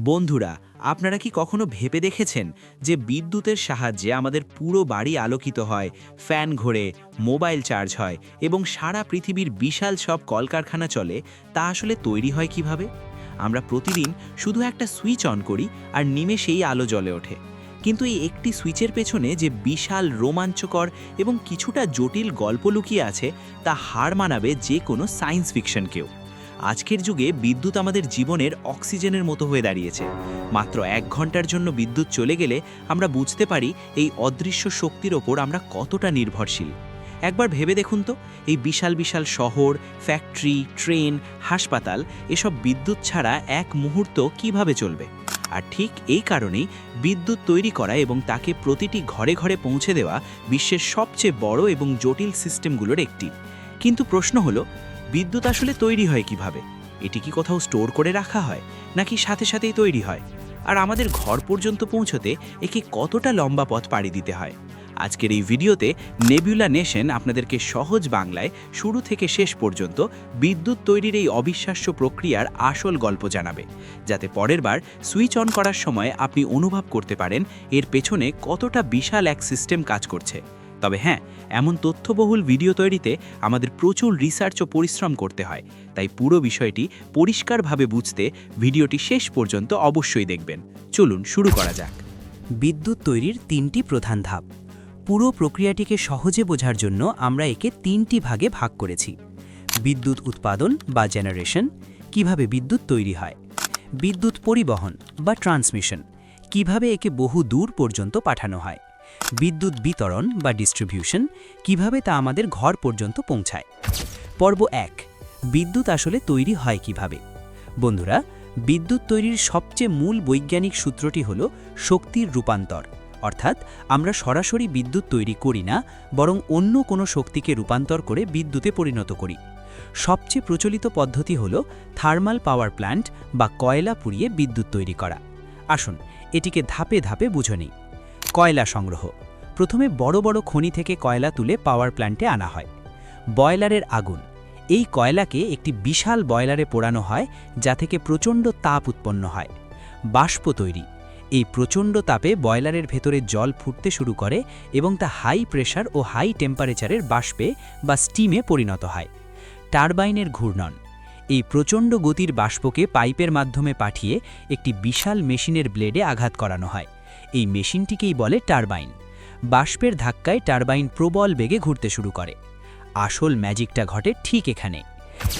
বন্ধুরা, আপনারা কি কখনো ভেবে দেখেছেন যে বিদ্যুতের সাহায্যে আমাদের পুরো বাড়ি আলোকিত হয়, ফ্যান ঘোরে, মোবাইল চার্জ হয় এবং সারা পৃথিবীর বিশাল সব কলকারখানা চলে, তা আসলে তৈরি হয় কিভাবে? আমরা প্রতিদিন শুধু একটা সুইচ অন করি আর নিমেষেই আলো জ্বলে ওঠে। কিন্তু এই একটি সুইচের পেছনে যে বিশাল রোমাঞ্চকর এবং কিছুটা জটিল গল্প লুকিয়ে আছে, তা হার মানাবে যে কোনো সায়েন্স ফিকশনকেও। আজকের যুগে বিদ্যুৎ আমাদের জীবনের অক্সিজেনের মতো হয়ে দাঁড়িয়েছে। মাত্র 1 ঘন্টার জন্য বিদ্যুৎ চলে গেলে আমরা বুঝতে পারি এই অদৃশ্য শক্তির ওপর আমরা কতটা নির্ভরশীল। একবার ভেবে দেখুন তো, এই বিশাল বিশাল শহর, ফ্যাক্টরি, ট্রেন, হাসপাতাল এসব বিদ্যুৎ ছাড়া এক মুহূর্ত কিভাবে চলবে? আর ঠিক এই কারণেই বিদ্যুৎ তৈরি করা এবং তাকে প্রতিটি ঘরে ঘরে পৌঁছে দেওয়া বিশ্বের সবচেয়ে বড় এবং জটিল সিস্টেমগুলোর একটি। কিন্তু প্রশ্ন হলো, বিদ্যুৎ আসলে তৈরি হয় কিভাবে? এটি কি কোথাও স্টোর করে রাখা হয়, নাকি সাথে সাথেই তৈরি হয়? আর আমাদের ঘর পর্যন্ত পৌঁছতে একে কতটা লম্বা পথ পাড়ি দিতে হয়? আজকের এই ভিডিওতে নেবুলা নেশন আপনাদেরকে সহজ বাংলায় শুরু থেকে শেষ পর্যন্ত বিদ্যুৎ তৈরির এই অবিশ্বাস্য প্রক্রিয়ার আসল গল্প জানাবে, যাতে পরের বার সুইচ অন করার সময় আপনি অনুভব করতে পারেন এর পেছনে কতটা বিশাল এক সিস্টেম কাজ করছে। তবে হ্যাঁ, এমন তথ্যবহুল ভিডিও তৈরিতে আমাদের প্রচুর রিসার্চ ও পরিশ্রম করতে হয়, তাই পুরো বিষয়টি পরিষ্কারভাবে বুঝতে ভিডিওটি শেষ পর্যন্ত অবশ্যই দেখবেন। চলুন শুরু করা যাক। বিদ্যুৎ তৈরির 3টি প্রধান ধাপ। পুরো প্রক্রিয়াটিকে সহজে বোঝার জন্য আমরা একে 3টি ভাগে ভাগ করেছি। বিদ্যুৎ উৎপাদন বা জেনারেশন, কিভাবে বিদ্যুৎ তৈরি হয়; বিদ্যুৎ পরিবহন বা ট্রান্সমিশন, কিভাবে একে বহু দূর পর্যন্ত পাঠানো হয়; বিদ্যুৎ বিতরণ বা ডিস্ট্রিবিউশন, কিভাবে তা আমাদের ঘর পর্যন্ত পৌঁছায়। পর্ব 1, বিদ্যুৎ আসলে তৈরি হয় কিভাবে। বন্ধুরা, বিদ্যুৎ তৈরির সবচেয়ে মূল বৈজ্ঞানিক সূত্রটি হল শক্তির রূপান্তর। অর্থাৎ আমরা সরাসরি বিদ্যুৎ তৈরি করি না, বরং অন্য কোনো শক্তিকে রূপান্তর করে বিদ্যুতে পরিণত করি। সবচেয়ে প্রচলিত পদ্ধতি হল থার্মাল পাওয়ার প্ল্যান্ট বা কয়লা পুড়িয়ে বিদ্যুৎ তৈরি করা। আসুন এটিকে ধাপে ধাপে বুঝে নিই। কয়লা সংগ্রহ। প্রথমে বড় বড় খনি থেকে কয়লা তুলে পাওয়ার প্ল্যান্টে আনা হয়। বয়লারের আগুন। এই কয়লাকে একটি বিশাল বয়লারে পোড়ানো হয়, যা থেকে প্রচণ্ড তাপ উৎপন্ন হয়। বাষ্প তৈরি। এই প্রচণ্ড তাপে বয়লারের ভেতরে জল ফুটতে শুরু করে এবং তা হাই প্রেশার ও হাই টেম্পারেচারের বাষ্পে বা স্টিমে পরিণত হয়। টারবাইনের ঘূর্ণন। এই প্রচণ্ড গতির বাষ্পকে পাইপের মাধ্যমে পাঠিয়ে একটি বিশাল মেশিনের ব্লেডে আঘাত করানো হয়। এই মেশিনটিকেই বলে টারবাইন। বাষ্পের ধাক্কায় টারবাইন প্রবল বেগে ঘুরতে শুরু করে। আসল ম্যাজিকটা ঘটে ঠিক এখানে।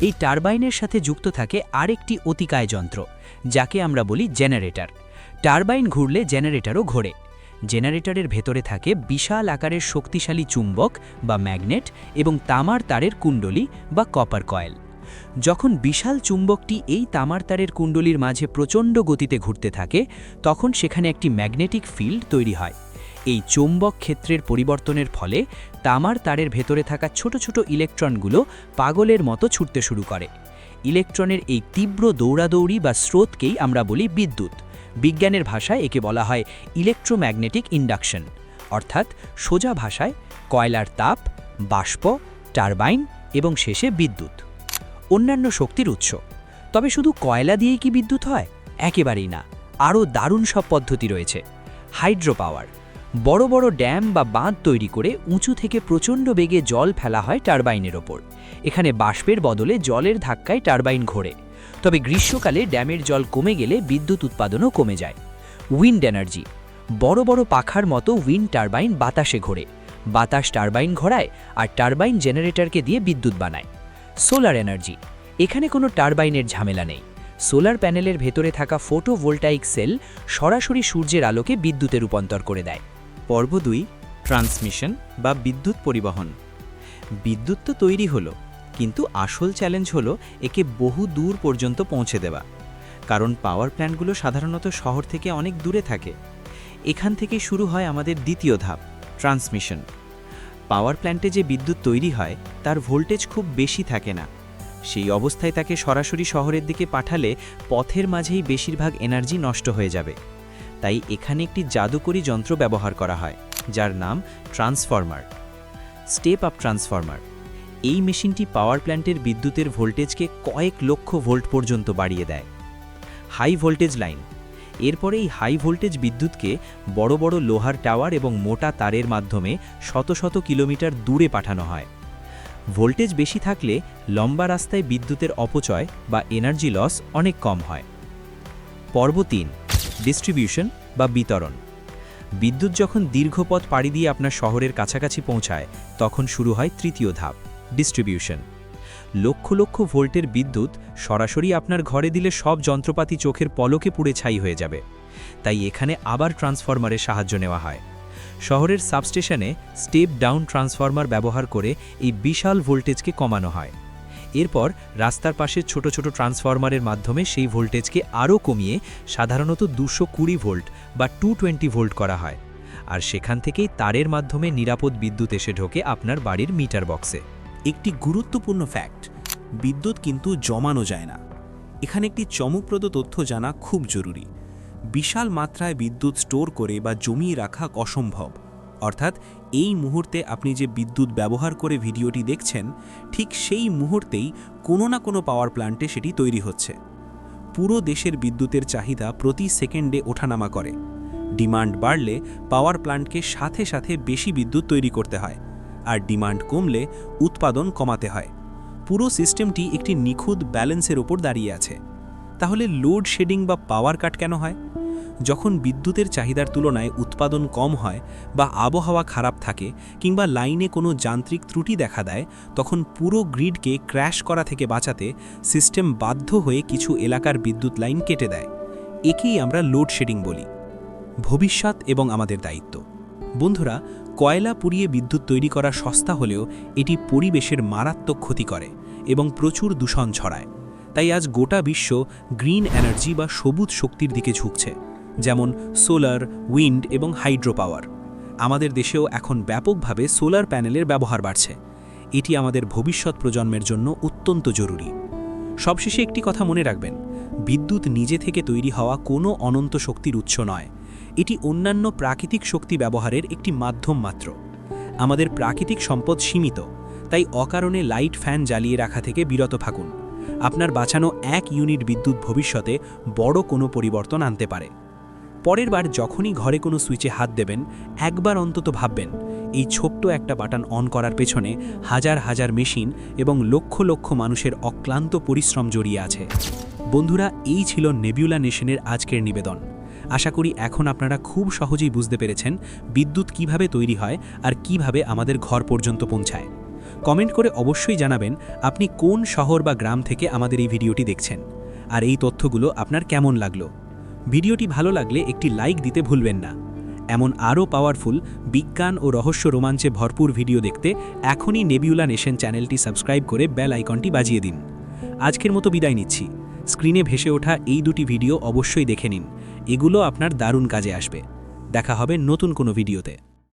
এই টারবাইনের সাথে যুক্ত থাকে আরেকটি অতিকায় যন্ত্র, যাকে আমরা বলি জেনারেটর। টারবাইন ঘুরলে জেনারেটরও ঘোরে। জেনারেটরের ভেতরে থাকে বিশাল আকারের শক্তিশালী চুম্বক বা ম্যাগনেট এবং তামার তারের কুণ্ডলী বা কপার কয়েল। যখন বিশাল চুম্বকটি এই তামার তারের কুণ্ডলীর মাঝে প্রচণ্ড গতিতে ঘুরতে থাকে, তখন সেখানে একটি ম্যাগনেটিক ফিল্ড তৈরি হয়। এই চৌম্বক ক্ষেত্রের পরিবর্তনের ফলে তামার তারের ভেতরে থাকা ছোট ছোট ইলেকট্রনগুলো পাগলের মতো ছুটতে শুরু করে। ইলেকট্রনের এই তীব্র দৌড়াদৌড়ি বা স্রোতকেই আমরা বলি বিদ্যুৎ। বিজ্ঞানের ভাষায় একে বলা হয় ইলেকট্রোম্যাগনেটিক ইন্ডাকশন। অর্থাৎ সোজা ভাষায় কয়লার তাপ, বাষ্প, টারবাইন এবং শেষে বিদ্যুৎ। অন্যান্য শক্তির উৎস। তবে শুধু কয়লা দিয়েই কি বিদ্যুৎ হয়? একেবারেই না, আরও দারুণ সব পদ্ধতি রয়েছে। Hydro power. বড় বড় ড্যাম বা বাঁধ তৈরি করে উঁচু থেকে প্রচণ্ড বেগে জল ফেলা হয় টারবাইনের ওপর। এখানে বাষ্পের বদলে জলের ধাক্কায় টারবাইন ঘোরে। তবে গ্রীষ্মকালে ড্যামের জল কমে গেলে বিদ্যুৎ উৎপাদনও কমে যায়। Wind energy. বড় বড় পাখার মতো উইন্ড টারবাইন বাতাসে ঘোরে। বাতাস টারবাইন ঘোরায় আর টারবাইন জেনারেটরকে দিয়ে বিদ্যুৎ বানায়। Solar energy. এখানে কোনো টারবাইনের ঝামেলা নেই। সোলার প্যানেলের ভেতরে থাকা ফটোভোল্টাইক সেল সরাসরি সূর্যের আলোকে বিদ্যুতে রূপান্তর করে দেয়। পর্ব 2, ট্রান্সমিশন বা বিদ্যুৎ পরিবহন। বিদ্যুৎ তো তৈরি হলো, কিন্তু আসল চ্যালেঞ্জ হলো একে বহু দূর পর্যন্ত পৌঁছে দেওয়া। কারণ পাওয়ার প্ল্যান্টগুলো সাধারণত শহর থেকে অনেক দূরে থাকে। এখান থেকে শুরু হয় আমাদের দ্বিতীয় ধাপ, ট্রান্সমিশন। পাওয়ার প্ল্যান্টে যে বিদ্যুৎ তৈরি হয় তার ভোল্টেজ খুব বেশি থাকে না। সেই অবস্থায় তাকে সরাসরি শহরের দিকে পাঠালে পথের মাঝেই বেশিরভাগ এনার্জি নষ্ট হয়ে যাবে। তাই এখানে একটি জাদুকরী যন্ত্র ব্যবহার করা হয়, যার নাম ট্রান্সফরমার। Step up transformer. এই মেশিনটি পাওয়ার প্ল্যান্টের বিদ্যুতের ভোল্টেজকে কয়েক লক্ষ ভোল্ট পর্যন্ত বাড়িয়ে দেয়। High voltage line. এরপরে এই হাই ভোল্টেজ বিদ্যুৎকে বড় বড় লোহার টাওয়ার এবং মোটা তারের মাধ্যমে শত শত কিলোমিটার দূরে পাঠানো হয়। ভোল্টেজ বেশি থাকলে লম্বা রাস্তায় বিদ্যুতের অপচয় বা এনার্জি লস অনেক কম হয়। পর্ব ৩, ডিস্ট্রিবিউশন বা বিতরণ। বিদ্যুৎ যখন দীর্ঘ পথ পাড়ি দিয়ে আপনার শহরের কাছাকাছি পৌঁছায়, তখন শুরু হয় তৃতীয় ধাপ, ডিস্ট্রিবিউশন। লক্ষ লক্ষ ভোল্টের বিদ্যুৎ সরাসরি আপনার ঘরে দিলে সব যন্ত্রপাতি চোখের পলকে পুড়ে ছাই হয়ে যাবে। তাই এখানে আবার ট্রান্সফরমারের সাহায্য নেওয়া হয়। শহরের সাবস্টেশনে স্টেপ ডাউন ট্রান্সফরমার ব্যবহার করে এই বিশাল ভোল্টেজকে কমানো হয়। এরপর রাস্তার পাশে ছোট ছোট ট্রান্সফরমারের মাধ্যমে সেই ভোল্টেজকে আরও কমিয়ে সাধারণত 220 ভোল্ট বা 220 ভোল্ট করা হয়। আর সেখান থেকেই তারের মাধ্যমে নিরাপদ বিদ্যুৎ এসে ঢোকে আপনার বাড়ির মিটার বক্সে। একটি গুরুত্বপূর্ণ ফ্যাক্ট, বিদ্যুৎ কিন্তু জমানো যায় না। এখানে একটি চমকপ্রদ তথ্য জানা খুব জরুরি। বিশাল মাত্রায় বিদ্যুৎ স্টোর করে বা জমিয়ে রাখা অসম্ভব। অর্থাৎ এই মুহূর্তে আপনি যে বিদ্যুৎ ব্যবহার করে ভিডিওটি দেখছেন, ঠিক সেই মুহূর্তেই কোনো না কোনো পাওয়ার প্ল্যান্টে সেটি তৈরি হচ্ছে। পুরো দেশের বিদ্যুতের চাহিদা প্রতি সেকেন্ডে ওঠানামা করে। ডিমান্ড বাড়লে পাওয়ার প্ল্যান্টকে সাথে সাথে বেশি বিদ্যুৎ তৈরি করতে হয়, আর ডিমান্ড কমলে উৎপাদন কমাতে হয়। পুরো সিস্টেমটি একটি নিখুঁত ব্যালেন্সের ওপর দাঁড়িয়ে আছে। তাহলে লোডশেডিং বা পাওয়ার কাট কেন হয়? যখন বিদ্যুতের চাহিদার তুলনায় উৎপাদন কম হয় বা আবহাওয়া খারাপ থাকে কিংবা লাইনে কোনো যান্ত্রিক ত্রুটি দেখা দেয়, তখন পুরো গ্রিডকে ক্র্যাশ করা থেকে বাঁচাতে সিস্টেম বাধ্য হয়ে কিছু এলাকার বিদ্যুৎ লাইন কেটে দেয়। একেই আমরা লোডশেডিং বলি। ভবিষ্যৎ এবং আমাদের দায়িত্ব। বন্ধুরা, কয়লা পুড়িয়ে বিদ্যুৎ তৈরি করা সস্তা হলেও এটি পরিবেশের মারাত্মক ক্ষতি করে এবং প্রচুর দূষণ ছড়ায়। তাই আজ গোটা বিশ্ব গ্রিন এনার্জি বা সবুজ শক্তির দিকে ঝুঁকছে, যেমন সোলার, উইন্ড এবং হাইড্রো পাওয়ার। আমাদের দেশেও এখন ব্যাপকভাবে সোলার প্যানেলের ব্যবহার বাড়ছে। এটি আমাদের ভবিষ্যৎ প্রজন্মের জন্য অত্যন্ত জরুরি। সবশেষে একটি কথা মনে রাখবেন, বিদ্যুৎ নিজে থেকে তৈরি হওয়া কোনো অনন্ত শক্তির উৎস নয়। এটি অন্যান্য প্রাকৃতিক শক্তি ব্যবহারের একটি মাধ্যম মাত্র। আমাদের প্রাকৃতিক সম্পদ সীমিত, তাই অকারণে লাইট ফ্যান জ্বালিয়ে রাখা থেকে বিরত থাকুন। আপনার বাঁচানো 1 ইউনিট বিদ্যুৎ ভবিষ্যতে বড় কোনো পরিবর্তন আনতে পারে। পরের বার যখনই ঘরে কোনো সুইচে হাত দেবেন, একবার অন্তত ভাববেন এই ছোট্ট একটা বাটন অন করার পেছনে হাজার হাজার মেশিন এবং লক্ষ লক্ষ মানুষের অক্লান্ত পরিশ্রম জড়িয়ে আছে। বন্ধুরা, এই ছিল নেবিউলা নেশনের আজকের নিবেদন। আশা করি এখন আপনারা খুব সহজেই বুঝতে পেরেছেন বিদ্যুৎ কিভাবে তৈরি হয় আর কিভাবে আমাদের ঘর পর্যন্ত পৌঁছায়। কমেন্ট করে অবশ্যই জানাবেন আপনি কোন শহর বা গ্রাম থেকে আমাদের এই ভিডিওটি দেখছেন, আর এই তথ্যগুলো আপনার কেমন লাগলো। ভিডিওটি ভালো লাগলে একটি লাইক দিতে ভুলবেন না। এমন আরও পাওয়ারফুল বিজ্ঞান ও রহস্য রোমাঞ্চে ভরপুর ভিডিও দেখতে এখনই নেবিউলা নেশন চ্যানেলটি সাবস্ক্রাইব করে বেল আইকনটি বাজিয়ে দিন। আজকের মতো বিদায় নিচ্ছি। স্ক্রিনে ভেসে ওঠা এই দুটি ভিডিও অবশ্যই দেখে নিন, এগুলো আপনার দারুণ কাজে আসবে। দেখা হবে নতুন কোনো ভিডিওতে।